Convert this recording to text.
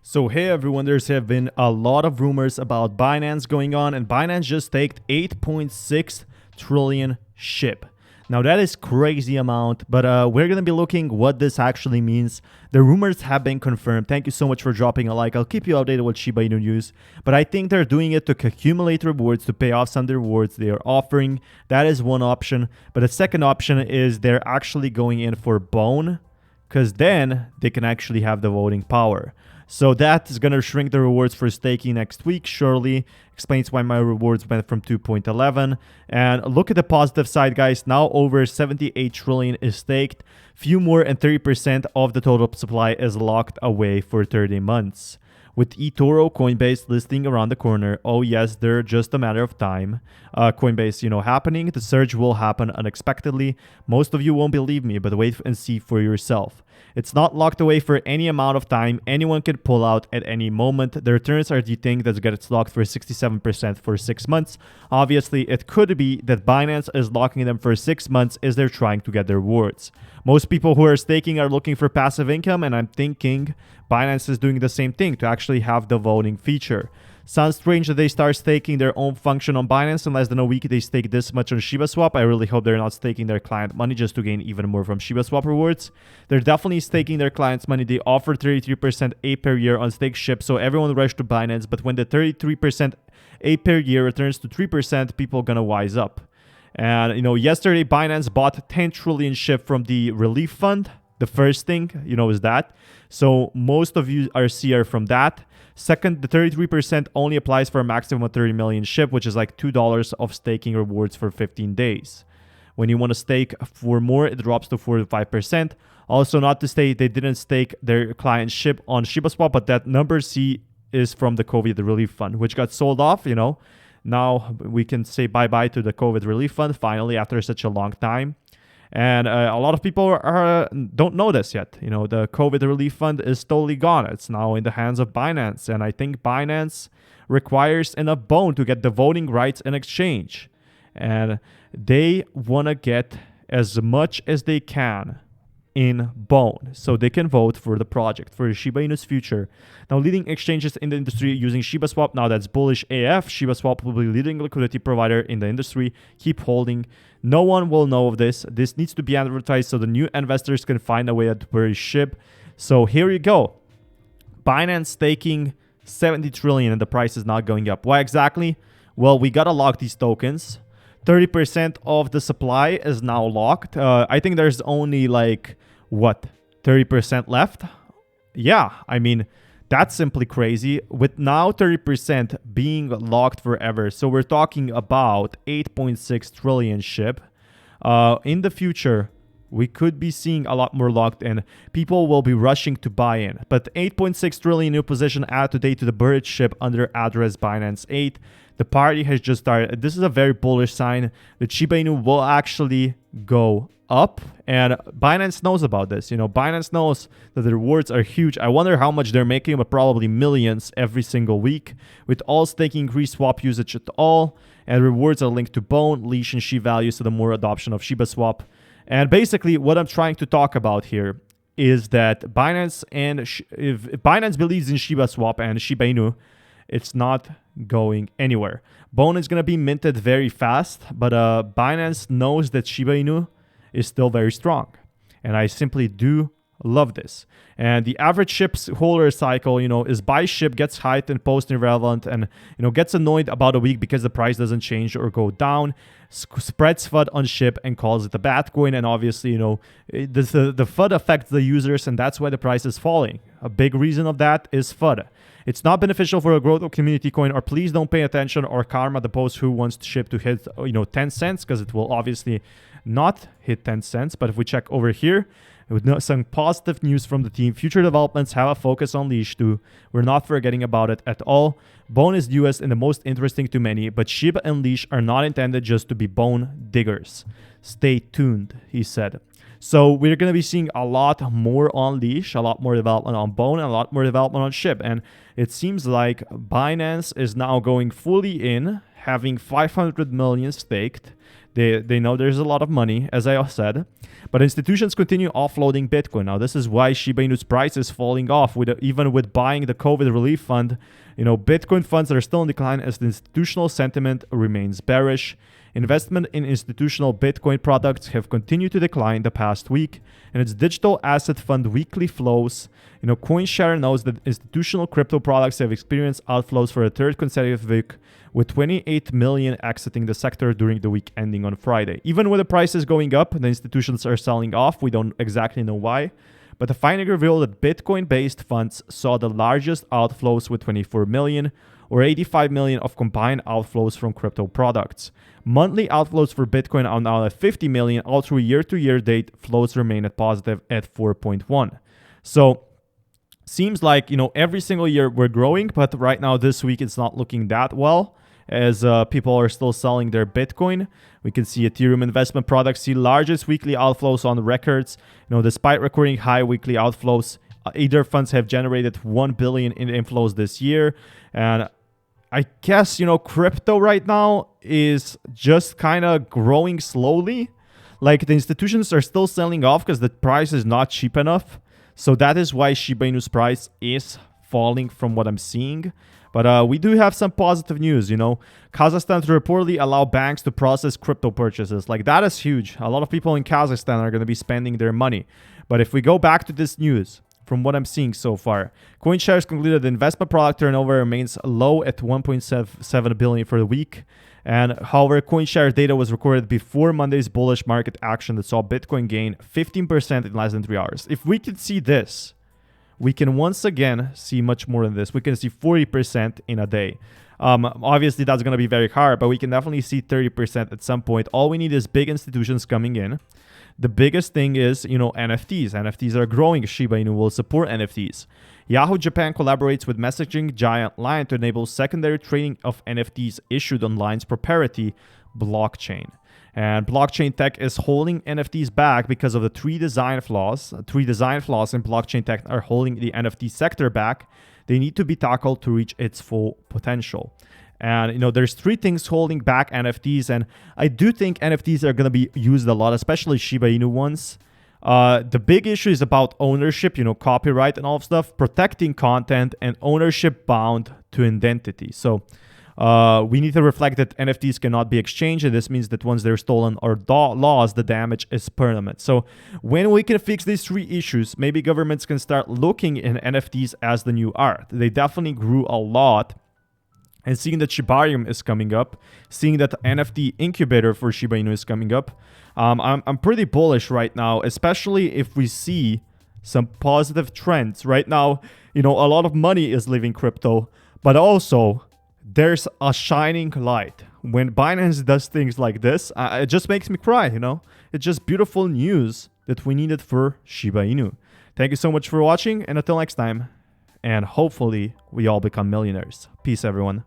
So hey everyone, there's have been a lot of rumors about Binance going on, and Binance just staked 8.6 trillion SHIB. Now that is crazy amount, but we're gonna be looking what this actually means. The rumors have been confirmed. Thank you so much for dropping a like. I'll keep you updated with Shiba Inu news, but I think they're doing it to accumulate rewards, to pay off some of the rewards they are offering. That is one option, but the second option is they're actually going in for Bone, because then they can actually have the voting power. So that is going to shrink the rewards for staking next week, surely. Explains why my rewards went from 2.11. And look at the positive side, guys. Now over 78 trillion is staked. Few more and 30% of the total supply is locked away for 30 months. With eToro, Coinbase listing around the corner, oh yes, they're just a matter of time. Coinbase, happening. The surge will happen unexpectedly. Most of you won't believe me, but wait and see for yourself. It's not locked away for any amount of time. Anyone can pull out at any moment. The returns are the thing that gets locked for 67% for 6 months. Obviously, it could be that Binance is locking them for 6 months as they're trying to get their rewards. Most people who are staking are looking for passive income, and I'm thinking Binance is doing the same thing to actually have the voting feature. Sounds strange that they start staking their own function on Binance. In less than a week, they stake this much on Shiba Swap. I really hope they're not staking their client money just to gain even more from Shiba Swap rewards. They're definitely staking their clients' money. They offer 33% A per year on stake SHIB, so everyone rushed to Binance. But when the 33% A per year returns to 3%, people are gonna wise up. And yesterday Binance bought 10 trillion SHIB from the relief fund. The first thing, is that. So most of you are seer from that. Second, the 33% only applies for a maximum of 30 million SHIB, which is like $2 of staking rewards for 15 days. When you want to stake for more, it drops to 45%. Also, not to say they didn't stake their client SHIB on Shiba Swap, but that number C is from the COVID relief fund, which got sold off, Now we can say bye-bye to the COVID relief fund, finally, after such a long time. And a lot of people don't know this yet. The COVID relief fund is totally gone. It's now in the hands of Binance. And I think Binance requires enough bone to get the voting rights in exchange. And they want to get as much as they can in bone so they can vote for the project, for Shiba Inu's future. Now, leading exchanges in the industry using Shiba Swap, now that's bullish AF. Shiba Swap will be leading liquidity provider in the industry. Keep holding. No one will know of this. This needs to be advertised so the new investors can find a way to purchase SHIB. So here you go. Binance staking 70 trillion and the price is not going up. Why exactly? Well, we got to lock these tokens. 30% of the supply is now locked. I think there's only 30% left? Yeah, that's simply crazy. With now 30% being locked forever, so we're talking about 8.6 trillion SHIB. In the future, we could be seeing a lot more locked in. People will be rushing to buy in. But 8.6 trillion new position added today to the buried SHIB under address Binance 8. The party has just started. This is a very bullish sign that Shiba Inu will actually go up, and Binance knows about this. Binance knows that the rewards are huge. I wonder how much they're making, but probably millions every single week. With all staking, increased swap usage at all, and rewards are linked to Bone, Leash, and SHIB values, so the more adoption of Shiba Swap. And basically, what I'm trying to talk about here is that Binance if Binance believes in Shiba Swap and Shiba Inu, it's not going anywhere. Bone is going to be minted very fast, but Binance knows that Shiba Inu is still very strong. And I simply do love this. And the average SHIB holder cycle, is buy SHIB, gets hyped and post irrelevant, and, gets annoyed about a week because the price doesn't change or go down, spreads FUD on SHIB and calls it a bad coin. And obviously, the FUD affects the users, and that's why the price is falling. A big reason of that is FUD. It's not beneficial for a growth of community coin, or please don't pay attention or karma the post who wants SHIB to hit 10 cents, because it will obviously not hit 10 cents. But if we check over here, with some positive news from the team, future developments have a focus on Leash too. We're not forgetting about it at all. Bone is newest and the most interesting to many, but Shiba and Leash are not intended just to be bone diggers. Stay tuned, he said. So we're going to be seeing a lot more on Leash, a lot more development on Bone, and a lot more development on SHIB. And it seems like Binance is now going fully in, having 500 million staked. They know there's a lot of money, as I said, but institutions continue offloading Bitcoin. Now, this is why Shiba Inu's price is falling off, even with buying the COVID relief fund. Bitcoin funds are still in decline as the institutional sentiment remains bearish. Investment in institutional Bitcoin products have continued to decline the past week, and its digital asset fund weekly flows. CoinShare knows that institutional crypto products have experienced outflows for a third consecutive week, with 28 million exiting the sector during the week ending on Friday. Even with the prices going up, the institutions are selling off. We don't exactly know why. But the finding revealed that Bitcoin-based funds saw the largest outflows with 24 million, or 85 million of combined outflows from crypto products. Monthly outflows for Bitcoin are now at 50 million. All through year-to-year date, flows remain at positive at 4.1. So, seems like, every single year we're growing, but right now this week it's not looking that well, as people are still selling their Bitcoin. We can see Ethereum investment products see largest weekly outflows on records. Despite recording high weekly outflows, Ether funds have generated 1 billion in inflows this year. And I guess, crypto right now is just kind of growing slowly. Like, the institutions are still selling off because the price is not cheap enough. So that is why Shiba Inu's price is falling from what I'm seeing. But we do have some positive news, Kazakhstan to reportedly allow banks to process crypto purchases. Like, that is huge. A lot of people in Kazakhstan are going to be spending their money. But if we go back to this news, from what I'm seeing so far, CoinShares concluded the investment product turnover remains low at 1.7 billion for the week. And however, CoinShares data was recorded before Monday's bullish market action that saw Bitcoin gain 15% in less than 3 hours. If we could see this, we can once again see much more than this. We can see 40% in a day. Obviously, that's going to be very hard, but we can definitely see 30% at some point. All we need is big institutions coming in. The biggest thing is, NFTs. NFTs are growing. Shiba Inu will support NFTs. Yahoo Japan collaborates with messaging giant Line to enable secondary trading of NFTs issued on Line's proprietary blockchain. And blockchain tech is holding NFTs back because of the three design flaws. Three design flaws in blockchain tech are holding the NFT sector back. They need to be tackled to reach its full potential. And, there's three things holding back NFTs. And I do think NFTs are going to be used a lot, especially Shiba Inu ones. The big issue is about ownership, copyright and all of stuff, protecting content and ownership bound to identity. So we need to reflect that NFTs cannot be exchanged, and this means that once they're stolen or lost, the damage is permanent. So when we can fix these three issues, maybe governments can start looking in NFTs as the new art. They definitely grew a lot. And seeing that Shiba Inu is coming up, seeing that the NFT incubator for Shiba Inu is coming up, I'm pretty bullish right now, especially if we see some positive trends. Right now, a lot of money is leaving crypto, but also there's a shining light. When Binance does things like this, it just makes me cry, It's just beautiful news that we needed for Shiba Inu. Thank you so much for watching, and until next time, and hopefully we all become millionaires. Peace, everyone.